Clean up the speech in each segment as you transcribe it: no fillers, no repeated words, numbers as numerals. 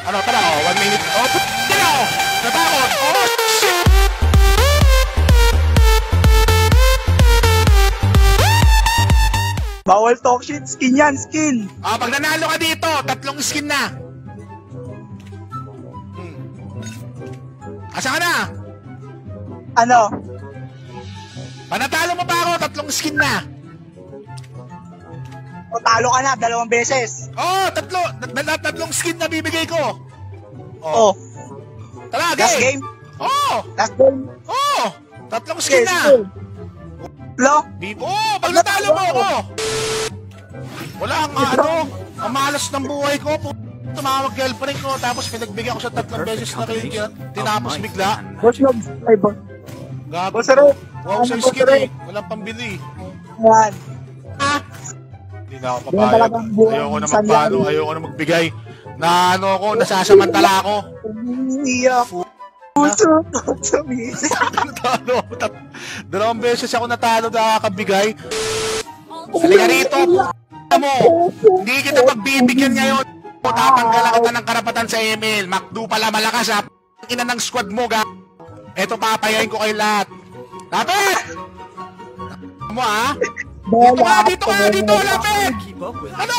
Ano, tara, 1 minute. Oh, natakot. Oh, shit! Bawal talk shit, skin yan, skin. Pag nanalo ka dito, 3 skin na. Asa ka na? Ano? Panatalo mo pa ako, 3 skin na. O talo ka na, 2 beses. Oh, 3 skin na bibigay ko. Oh. Tara, Last game. game? Last game? 3 skin na. Lo? Pag natalo mo ako. Wala ang ang malas ng buhay ko. Tumawag girlfriend ko, tapos pinagbigyan ko sa 3 beses na kayo. Tinapos bigla. Boss Log, ay boss. Gago. Boss Aro. Wow, sa skin eh. Walang pambili. Yan. Hindi na ako papayag. Ayoko na magpano, ayoko na magbigay. Na ano ako, nasasamantala ako. Iyak. Puso. Natalo. 2 beses ako natalo na kakabigay. Halika rito, mo. Hindi kita pagbibigyan ngayon. Tatanggalan kita ng karapatan sa email. McDo pala malakas ha. Ina ng squad mo ga. Eto papayain ko kayo lahat. Lapit! Mo ha? Dito ka, lapit! Ano?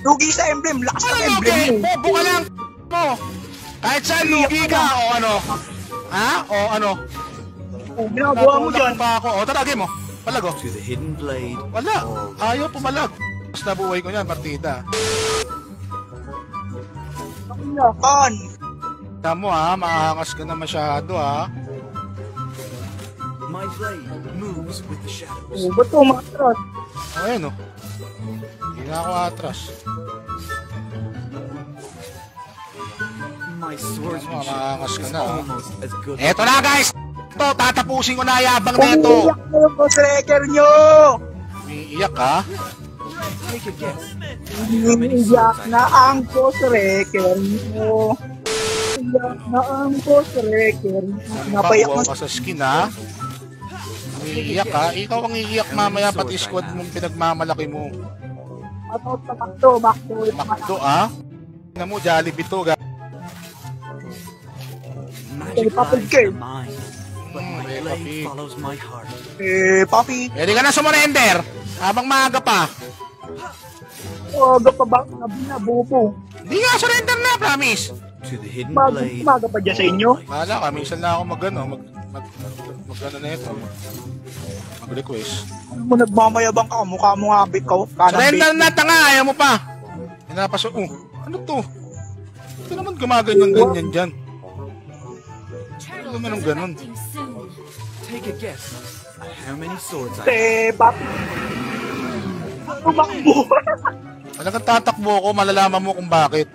Lugi sa emblem, lakas ng emblem mo. Bobo ka lang mo. Kahit saan lugi ka o ano? Ha? O ano? Ginagawa mo dyan. Pa ako. O tara, game mo. Palag o. Wala. Ayaw pumalag. Mas nabuhay ko yan, partida. Kon. Tama mo ha, makahangas ka na masyado ha. My blade moves with the shadows. Ba't ito umatras? Ayun o. Hindi na ako atras. My swordsmanship Makahangas ka is na ha. almost as good. Eto na guys! Ito, tatapusin ko na yabang neto. Umiiyak na yung boss wrecker nyo! Umiiyak ha? Take a guess. Umiiyak na ang boss wrecker nyo. Umiiyak na ang boss wrecker nyo. Napayak mo. Ka sa skin ha? Umiiyak ha? Ikaw ang iiyak mamaya pati squad mong pinagmamalaki mo. Matot sa Makdo, Makdo. Makdo ha? Tingnan mo, Jollibee to ga. Magic Papig lies ka. the mind, but my Papig. blade follows my heart. Papi. Pwede ka na sumurrender habang maaga pa. Aga pa ba? Nabubo. Hindi nga, surrender na, promise. To the hidden blade. Maga pa dyan sa inyo. Bahala ka, minsan lang ako mag ano na ito. Mag-request. Ano mo nagmamayabang ka? Mukha mo nga bit ka. Surrender na, tanga, ayaw mo pa. Pinapaso, ano to? Ito naman gumaganyan-ganyan dyan. Ano naman ang ganun? Take a guess at how many swords I have. Papi. Tumakbo. Talagang tatakbo ko, malalaman mo kung bakit.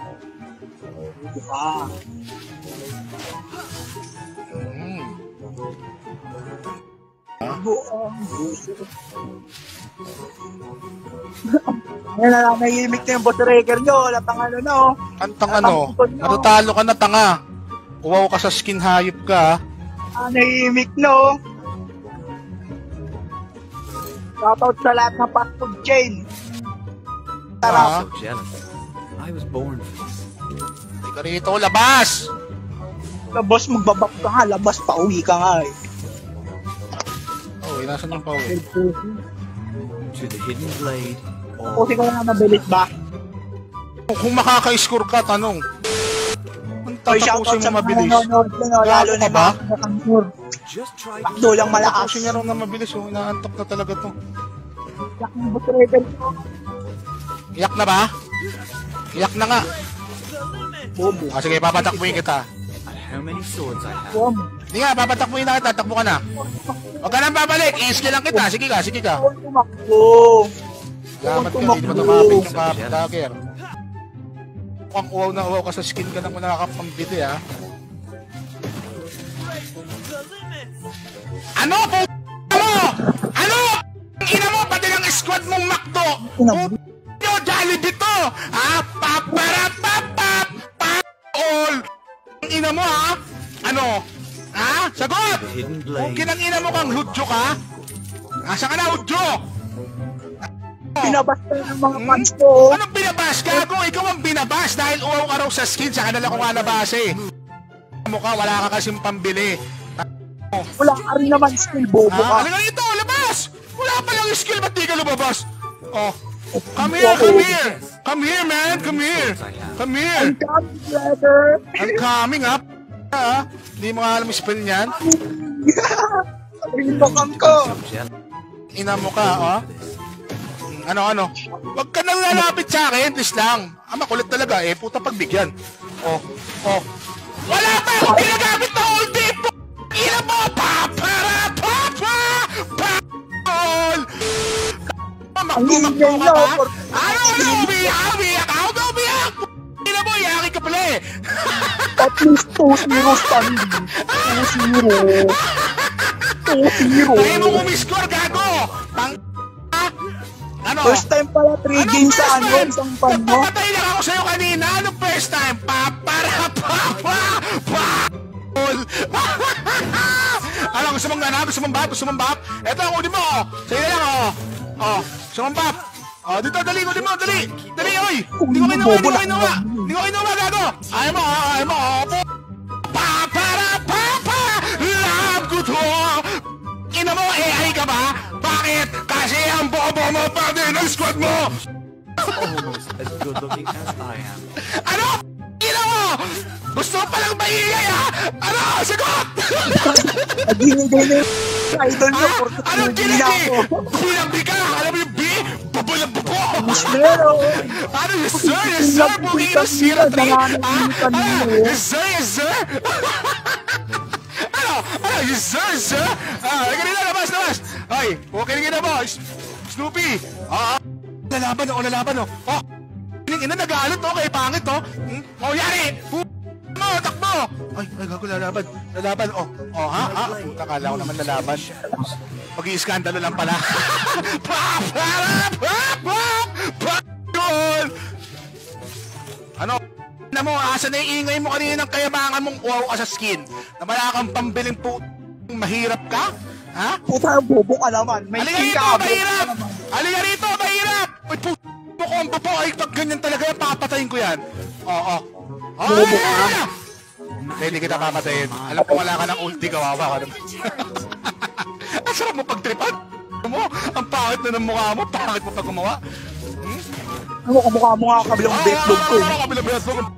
Ngayon na lang nahihimik na yung boss wrecker nyo. Latang ano na oh. Kantang ano, natalo ka na tanga. Uwaw ka sa skin, hayop ka. Nahihimik no. Shoutout sa lahat ng fast food chain. Tara. So jealous. I was born for this. Hindi ka rito, labas! Labas, magbabak ka nga. Labas, pauwi ka nga eh. Nasan yung pauwi? To the hidden blade. Pusi ko na mabilis ba? Kung makaka-score ka, tanong. Ang tatapusin mo mabilis. Lalo na ba? Just try to Makdo lang malakas. Tatapusin niya rin na mabilis. Inaantok na talaga to. Iyak na ba? Iyak na nga. Bobo. Sige, papatakbuhin kita. at how many swords I have. Hindi nga, papatakbuhin na kita. Takbo ka na. Huwag ka nang babalik. I-skill lang kita. Sige ka, sige ka. Tumakbo. Salamat ka. Hindi mo tumapit yung kapitaker. Mukhang uwaw na uwaw ka sa skin ka nang nakakapambiti ha. Ano po? Ano? Ina mo, pati ng squad mong makto. Yo, Jollibee to. Ha? Paparapapap. Pa-all. Ina mo ha? Ano? Ha? Sagot! Kung kinang ina mo kang hudyo ka? Asa ka na, hudyo? Pinabasta ng mga fans ko. Anong binabas? Gago, ikaw ang binabas dahil uwaw ka raw sa skin, sa kanila ko nga nabase. Mukha, wala ka kasing pambili. Wala ka rin naman skill, bobo ka. Halika rito, labas! Wala pa lang skill, ba't di ka lumabas? Oh, come here, come here! Come here, man, come here! Come here! I'm coming, brother. I'm coming, ha? Hindi mo nga alam yung spell niyan? Rinbakam ko. Ina mo ka, oh? Ano? Huwag ka nang lalapit sa akin, please lang. Makulit talaga, puta pagbigyan. Oh. Wala pa akong ginagamit na ulti, ina mo! Papol! Makto ka ba? Ano umiyak? Ina mo, iyakin ka pala eh! At least 2-0 standing. 2-0. 2-0. Kaya mo umiscore, gago! Ano? First time pala 3 games sa isang pan mo. Napapatay lang ako sa'yo kanina. Anong first time? Ano, gusto mong ganap? Gusto mong bap? Eto, ang uli mo, oh. Sa'yo na lang, oh. Oh, gusto mong bap? Oh, dito, dali, uli mo, dali. Dali, oy. Hindi ko kinuha, gago. Ayaw mo, oh. Love ko to. Ina mo, AI ka ba? Bakit? Kasi ang bobo mo pa din ang squad mo! Almost as good looking as I am. Ano? Ina mo! Gusto ko palang maingay, ha? Ano? Sagot! Ginigay na yung idol nyo. Anong ginigay? Binambi ka! Alam mo yung B? Babo ng babo! Meron. Ano? Yes, sir! Bukingin ang sira 3! Yes, sir! Ano? Yes, sir! Ganito, labas! Ay, okay na mo! Snoopy! Lalaban, oh! Oh! Ina, nag-aalot, oh! Kaya pangit, oh! Oh, yari! Takbo! Ay, gago, lalaban, oh! Oh, ha? Puta, kala ko naman lalaban. Mag-i-skandalo lang pala. Ano? Na mo, asa na yung ingay mo kanina ng kayabangan mong wow ka sa skin? Na wala kang pambiling mahirap ka? Ha? Puta, bobo ka naman. May skin ka. Halika rito, mahirap! Uy, puto ko ang babo. Ay, pag ganyan talaga yan, papatayin ko yan. Oo. Bobo ka. Hindi kita papatayin. Alam ko wala ka ng ulti, kawawa ka naman. Ang sarap mo pagtripan. Ang pangit na ng mukha mo. Pangit mo pag gumawa. Ano, kamukha mo nga kabilang betlog ko. Kabilang betlog.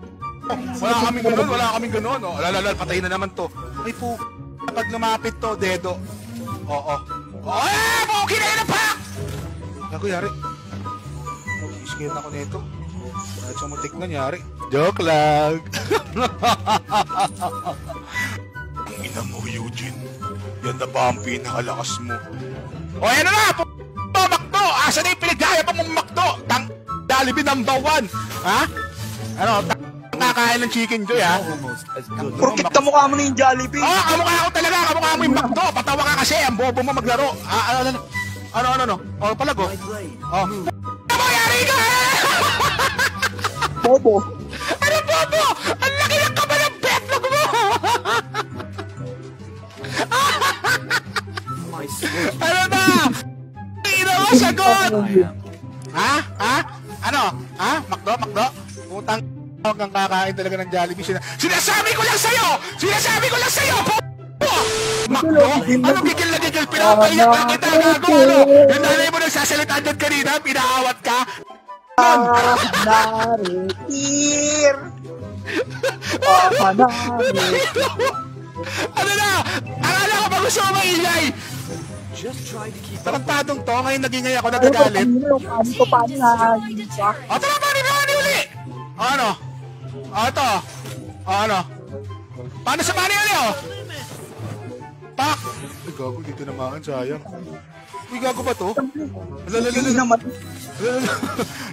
Wala kaming ganun. Lalala, patayin na naman to. Ay po, kapag lumapit to, dedo. Oo. Okay na yun ang pak! Ako, yari. Scared ako nito. Kahit sa mutik na, yari. Joke lang. Ang ina mo, Eugene. Yan na ba ang pinakalakas mo? O, yan na! Makdo! Asa na yung pinagdaya pa mong Makdo? Jollibee number 1! Ha? Ano? Kakain ng Chicken Joy, ha? Porkit kamukha mo na yung Jollibee. Oo, kamukha ko talaga! Kamukha mo yung Makdo! Patawa ka kasi! Ang bobo mo maglaro! Ano? O, palago. O. Ano yari ka? Bobo. Ano bobo? Ang laki ng kabal ng betlog mo! Ano na? Ina mo, sagot! Ha? Ano? Makdo? Putang huwag kang kakain talaga ng Jollibee. Sinasabi ko lang sa'yo! Makdo? Ano gigil na gigil? Pinapaiyak na kita, gago! Ano? Yung nanay mo nagsasalita doon kanina, pinaawat ka? Naritir. Ano na? Akala ko ba gusto mo maingay? Just try to keep Tarantadong to, ngayon nagingay ako, nagagalit. Paano na? Tara, mani uli! Ano? Ito. Ano? Paano sa mani uli, oh? Pak! Ay, gago, dito naman, sayang. Uy, gago ba to? Naman.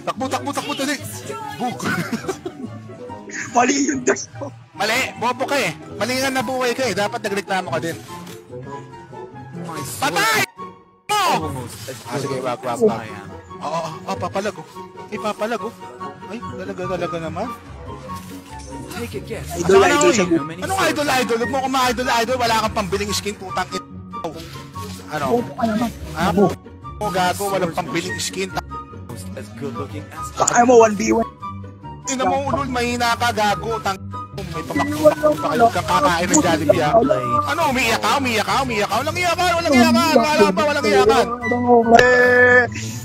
Takbo, dali. Bug. Mali yung dash ko. Mali, bobo ka eh. Mali nga nabuhay ka eh, dapat nagreklamo ka din. Patay! Mo! Sige, wag. Papalag, oh. Papalag, oh. Ay, talaga naman. Take a guess. Idol siya. Anong idol? Huwag mo kung ma-idol. Wala kang pambiling skin, putang ito. Ano? Bobo ka naman. Gago, walang pambiling skin. as good looking as Kaya mo 1v1. Ina mo, ulol, mahina ka, gago. May pamakpak pa kayo kakain ng Jollibee, ha? Ano, umiiyak ka? Walang iyakan. Walang iyakan.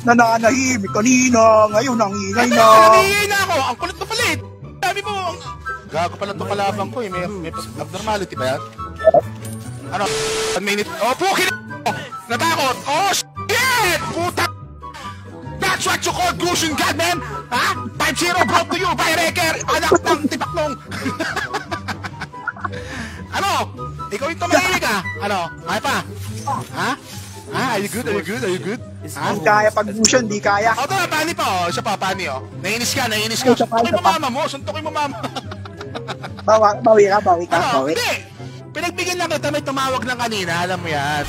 Nananahimik kanina, ngayon ang ingay na. Nangihingi na ako. Ang kulit na palit. Sabi mo, gago pala ito kalabang ko, eh. May abnormality ba yan? Ano? 1 minute. Oh, pukin! Natakot! Oh, shit! Puta! That's what you call Gusion God, man! Ha? 5-0 brought to you by Wrecker, anak ng tipaklong! Ano? Ikaw yung tumahilig, ha? Ano? Kaya pa? Ha? Ha? Are you good? Ha? Hindi kaya pag Gusion, di kaya. O, ito na, pani pa, oh. Siya pa, pani, oh. Nainis ka. Suntukin mo mama mo, Bawi ka. Ano? Hindi! Pinagbigyan lang kita, may tumawag lang kanina, alam mo yan.